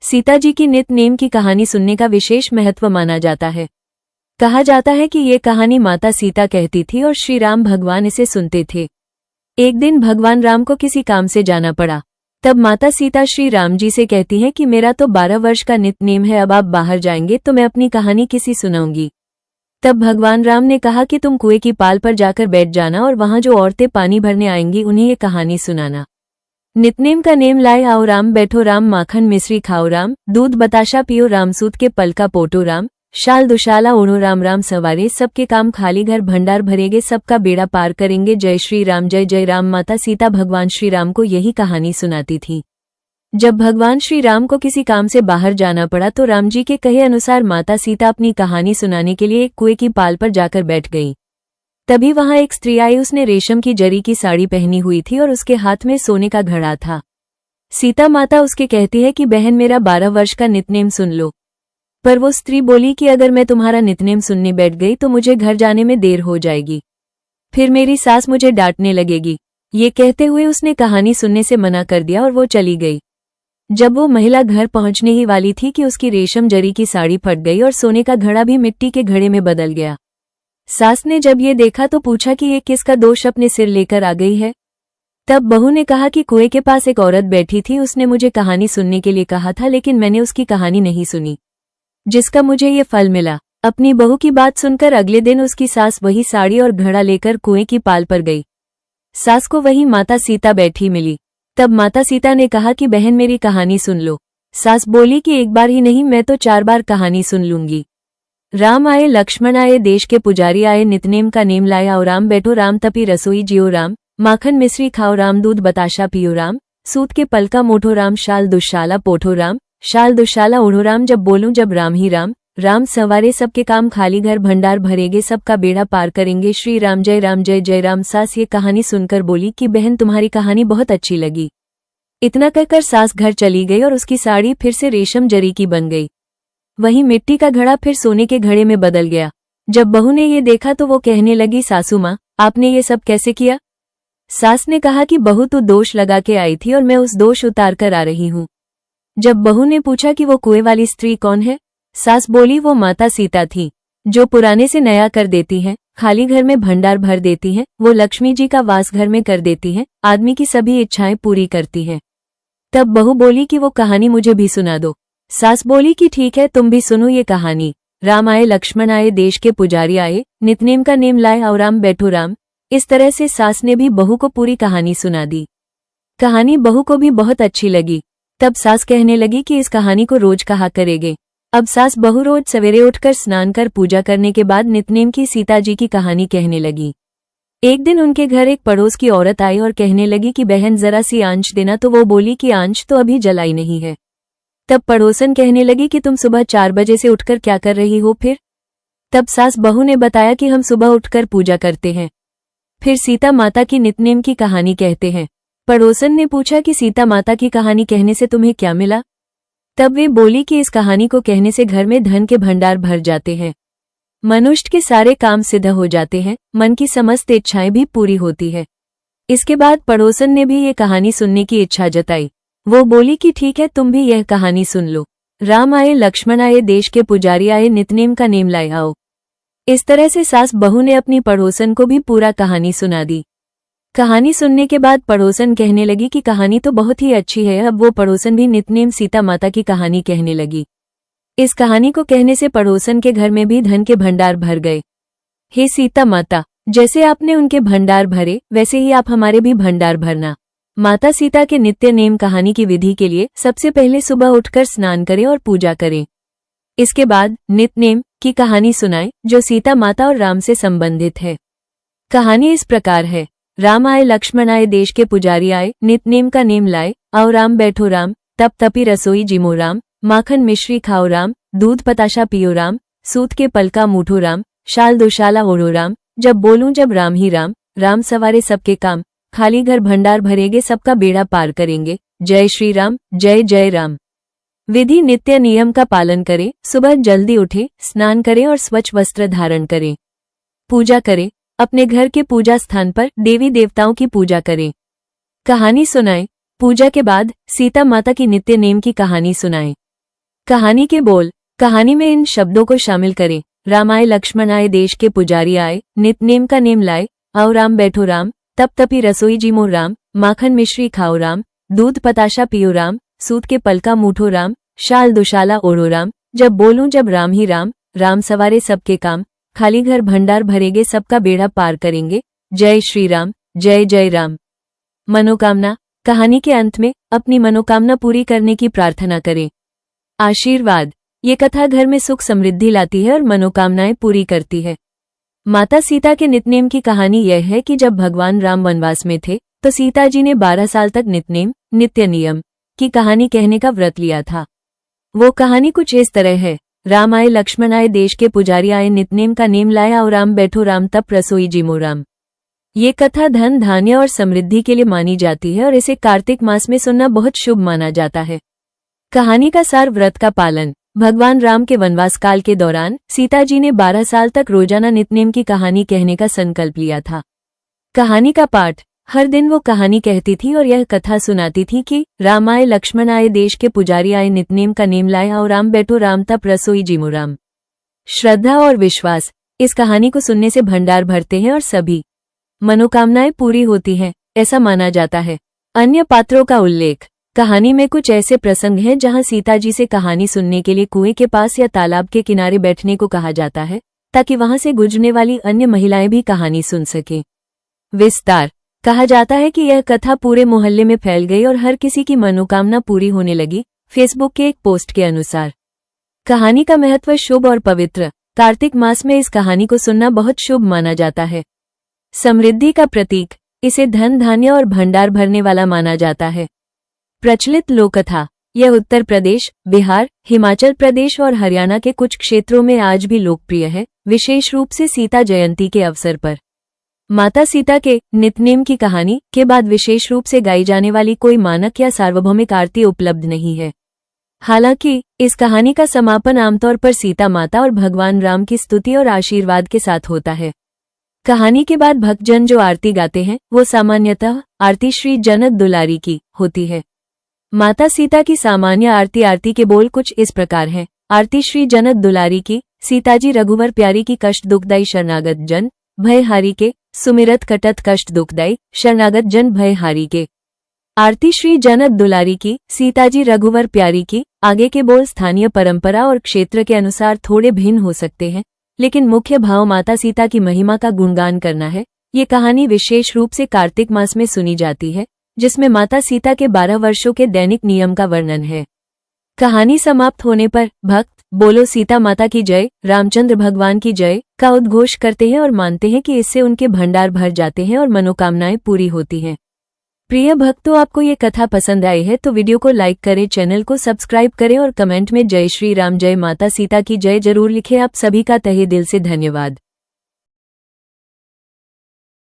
सीता जी की नित नेम की कहानी सुनने का विशेष महत्व माना जाता है। कहा जाता है कि ये कहानी माता सीता कहती थी और श्री राम भगवान इसे सुनते थे। एक दिन भगवान राम को किसी काम से जाना पड़ा। तब माता सीता श्री राम जी से कहती हैं कि मेरा तो 12 वर्ष का नित नेम है, अब आप बाहर जाएंगे तो मैं अपनी कहानी किसी सुनाऊंगी। तब भगवान राम ने कहा कि तुम कुएं की पाल पर जाकर बैठ जाना और वहां जो औरतें पानी भरने आएंगी उन्हें ये कहानी सुनाना। नितनेम का नेम लाए आओ राम, बैठो राम, माखन मिश्री खाओ राम, दूध बताशा पियो राम, सूत के पल का पोटो राम, शाल दुशाला ओढ़ो राम, राम सवारे सबके काम, खाली घर भंडार भरेगे, सबका बेड़ा पार करेंगे, जय श्री राम जय जय राम। माता सीता भगवान श्री राम को यही कहानी सुनाती थी। जब भगवान श्री राम को किसी काम से बाहर जाना पड़ा तो राम जी के कहे अनुसार माता सीता अपनी कहानी सुनाने के लिए एक कुएं की पाल पर जाकर बैठ गई। तभी वहां एक स्त्री आई। उसने रेशम की जरी की साड़ी पहनी हुई थी और उसके हाथ में सोने का घड़ा था। सीता माता उसके कहती है कि बहन मेरा 12 वर्ष का नितनेम सुन लो। पर वो स्त्री बोली कि अगर मैं तुम्हारा नितनेम सुनने बैठ गई तो मुझे घर जाने में देर हो जाएगी, फिर मेरी सास मुझे डांटने लगेगी। ये कहते हुए उसने कहानी सुनने से मना कर दिया और वो चली गई। जब वो महिला घर पहुंचने ही वाली थी कि उसकी रेशम जरी की साड़ी फट गई और सोने का घड़ा भी मिट्टी के घड़े में बदल गया। सास ने जब ये देखा तो पूछा कि ये किसका दोष अपने सिर लेकर आ गई है। तब बहू ने कहा कि कुएं के पास एक औरत बैठी थी, उसने मुझे कहानी सुनने के लिए कहा था लेकिन मैंने उसकी कहानी नहीं सुनी, जिसका मुझे ये फल मिला। अपनी बहू की बात सुनकर अगले दिन उसकी सास वही साड़ी और घड़ा लेकर कुएं की पाल पर गई। सास को वही माता सीता बैठी मिली। तब माता सीता ने कहा कि बहन मेरी कहानी सुन लो। सास बोली कि एक बार ही नहीं, मैं तो 4 बार कहानी सुन लूंगी। राम आए लक्ष्मण आए, देश के पुजारी आए, नितनेम का नेम लाए आओ राम, बैठो राम, तपी रसोई जियो राम, माखन मिश्री खाओ राम, दूध बताशा पियो राम, सूत के पल का मोठो राम, शाल दुशाला पोठो राम, शाल दुशाला ओढ़ो राम, जब बोलूं जब राम ही राम, राम सवारे सबके काम, खाली घर भंडार भरेगे, सबका बेड़ा पार करेंगे, श्री राम जय जय राम। सास ये कहानी सुनकर बोली कि बहन तुम्हारी कहानी बहुत अच्छी लगी। इतना कहकर सास घर चली गई और उसकी साड़ी फिर से रेशम जरी की बन गई। वहीं मिट्टी का घड़ा फिर सोने के घड़े में बदल गया। जब बहू ने ये देखा तो वो कहने लगी, सासू माँ आपने ये सब कैसे किया। सास ने कहा कि बहू तू दोष लगा के आई थी और मैं उस दोष उतार कर आ रही हूँ। जब बहू ने पूछा कि वो कुएं वाली स्त्री कौन है, सास बोली वो माता सीता थी, जो पुराने से नया कर देती है, खाली घर में भंडार भर देती है, वो लक्ष्मी जी का वास घर में कर देती है, आदमी की सभी इच्छाएं पूरी करती है। तब बहू बोली कि वो कहानी मुझे भी सुना दो। सास बोली कि ठीक है, तुम भी सुनो ये कहानी। राम आए लक्ष्मण आए, देश के पुजारी आए, नितनेम का नेम लाए आओ राम, बैठो राम। इस तरह से सास ने भी बहू को पूरी कहानी सुना दी। कहानी बहू को भी बहुत अच्छी लगी। तब सास कहने लगी कि इस कहानी को रोज कहा करेंगे। अब सास बहू रोज सवेरे उठकर स्नान कर पूजा करने के बाद नितनेम की सीता जी की कहानी कहने लगी। एक दिन उनके घर एक पड़ोस की औरत आई और कहने लगी कि बहन जरा सी आंच देना। तो वो बोली कि आंच तो अभी जलाई नहीं है। तब पड़ोसन कहने लगी कि तुम सुबह 4 बजे से उठकर क्या कर रही हो फिर। तब सास बहू ने बताया कि हम सुबह उठकर पूजा करते हैं, फिर सीता माता की नितनेम की कहानी कहते हैं। पड़ोसन ने पूछा कि सीता माता की कहानी कहने से तुम्हें क्या मिला। तब वे बोली कि इस कहानी को कहने से घर में धन के भंडार भर जाते हैं, मनुष्य के सारे काम सिद्ध हो जाते हैं, मन की समस्त इच्छाएं भी पूरी होती है। इसके बाद पड़ोसन ने भी ये कहानी सुनने की इच्छा जताई। वो बोली कि ठीक है, तुम भी यह कहानी सुन लो। राम आए लक्ष्मण आए, देश के पुजारी आए, नितनेम का नेम लाए आओ। इस तरह से सास बहू ने अपनी पड़ोसन को भी पूरा कहानी सुना दी। कहानी सुनने के बाद पड़ोसन कहने लगी कि कहानी तो बहुत ही अच्छी है। अब वो पड़ोसन भी नितनेम सीता माता की कहानी कहने लगी। इस कहानी को कहने से पड़ोसन के घर में भी धन के भंडार भर गए। हे सीता माता, जैसे आपने उनके भंडार भरे वैसे ही आप हमारे भी भंडार भरना। माता सीता के नित्य नेम कहानी की विधि के लिए सबसे पहले सुबह उठकर स्नान करें और पूजा करें। इसके बाद नितनेम की कहानी सुनाएं जो सीता माता और राम से संबंधित है। कहानी इस प्रकार है। राम आए लक्ष्मण आए, देश के पुजारी आए, नितनेम का नेम लाए आओ राम, बैठो राम, तप तपी रसोई जिमो राम, माखन मिश्री खाओ राम, दूध बताशा पियो राम, सूत के पल का मूठो राम, शाल दुशाला ओढ़ो राम, जब बोलूं जब राम ही राम, राम सवारे सबके काम, खाली घर भंडार भरेगे, सबका बेड़ा पार करेंगे, जय श्री राम जय जय राम। विधि नित्य नियम का पालन करें। सुबह जल्दी उठे, स्नान करें और स्वच्छ वस्त्र धारण करें। पूजा करें। अपने घर के पूजा स्थान पर देवी देवताओं की पूजा करें। कहानी सुनाएं। पूजा के बाद सीता माता की नित्य नेम की कहानी सुनाएं। कहानी के बोल। कहानी में इन शब्दों को शामिल करें। राम आए लक्ष्मण आए देश के पुजारी आए, नित नेम का नेम लाए, आओ राम बैठो राम, तप तपी रसोई जीमो राम, माखन मिश्री खाओ राम, दूध पताशा पियो राम, सूत के पलका मूठो राम, शाल दुशाला ओढ़ो राम, जब बोलूं जब राम ही राम, राम सवारे सबके काम, खाली घर भंडार भरेंगे सबका बेड़ा पार करेंगे, जय श्री राम, जय जय राम। मनोकामना। कहानी के अंत में अपनी मनोकामना पूरी करने की प्रार्थना करें। आशीर्वाद। ये कथा घर में सुख समृद्धि लाती है और मनोकामनाएं पूरी करती है। माता सीता के नितनेम की कहानी यह है कि जब भगवान राम वनवास में थे तो सीता जी ने 12 साल तक नितनेम नित्य नियम की कहानी कहने का व्रत लिया था। वो कहानी कुछ इस तरह है। राम आए लक्ष्मण आए देश के पुजारी आए, नितनेम का नेम लाया, और राम बैठो राम, तप रसोई जीमो राम। ये कथा धन धान्य और समृद्धि के लिए मानी जाती है और इसे कार्तिक मास में सुनना बहुत शुभ माना जाता है। कहानी का सार। व्रत का पालन। भगवान राम के वनवास काल के दौरान सीता जी ने 12 साल तक रोजाना नितनेम की कहानी कहने का संकल्प लिया था। कहानी का पाठ। हर दिन वो कहानी कहती थी और यह कथा सुनाती थी कि राम आए लक्ष्मण आए देश के पुजारी आए, नितनेम का नेम लाए, और राम बैठो राम, तप रसोई जीमो राम। श्रद्धा और विश्वास। इस कहानी को सुनने से भंडार भरते हैं और सभी मनोकामनाएं पूरी होती हैं, ऐसा माना जाता है। अन्य पात्रों का उल्लेख। कहानी में कुछ ऐसे प्रसंग हैं जहां सीता जी से कहानी सुनने के लिए कुएं के पास या तालाब के किनारे बैठने को कहा जाता है ताकि वहां से गुजरने वाली अन्य महिलाएं भी कहानी सुन सकें। विस्तार। कहा जाता है कि यह कथा पूरे मोहल्ले में फैल गई और हर किसी की मनोकामना पूरी होने लगी। फेसबुक के एक पोस्ट के अनुसार कहानी का महत्व शुभ और पवित्र। कार्तिक मास में इस कहानी को सुनना बहुत शुभ माना जाता है। समृद्धि का प्रतीक। इसे धन धान्य और भंडार भरने वाला माना जाता है। प्रचलित लोककथा। यह उत्तर प्रदेश, बिहार, हिमाचल प्रदेश और हरियाणा के कुछ क्षेत्रों में आज भी लोकप्रिय है, विशेष रूप से सीता जयंती के अवसर पर। माता सीता के नितनेम की कहानी के बाद विशेष रूप से गाई जाने वाली कोई मानक या सार्वभौमिक आरती उपलब्ध नहीं है। हालांकि इस कहानी का समापन आमतौर पर सीता माता और भगवान राम की स्तुति और आशीर्वाद के साथ होता है। कहानी के बाद भक्तजन जो आरती गाते हैं वो सामान्यतः आरती श्री जनक दुलारी की होती है। माता सीता की सामान्य आरती के बोल कुछ इस प्रकार हैं। आरती श्री जनक दुलारी की। सीताजी रघुवर प्यारी की, कष्ट दुखदाई शरणागत जन भय हारी के, सुमिरत कटत कष्ट दुखदाई शरणागत जन भय हारी के। आरती श्री जनक दुलारी की। सीताजी रघुवर प्यारी की। आगे के बोल स्थानीय परंपरा और क्षेत्र के अनुसार थोड़े भिन्न हो सकते हैं, लेकिन मुख्य भाव माता सीता की महिमा का गुणगान करना है। ये कहानी विशेष रूप से कार्तिक मास में सुनी जाती है, जिसमें माता सीता के 12 वर्षों के दैनिक नियम का वर्णन है। कहानी समाप्त होने पर भक्त बोलो सीता माता की जय, रामचंद्र भगवान की जय का उद्घोष करते हैं और मानते हैं कि इससे उनके भंडार भर जाते हैं और मनोकामनाएं पूरी होती हैं। प्रिय भक्तों, आपको ये कथा पसंद आई है तो वीडियो को लाइक करें, चैनल को सब्सक्राइब करें और कमेंट में जय श्री राम, जय माता सीता की जय जरूर लिखें। आप सभी का तहे दिल से धन्यवाद।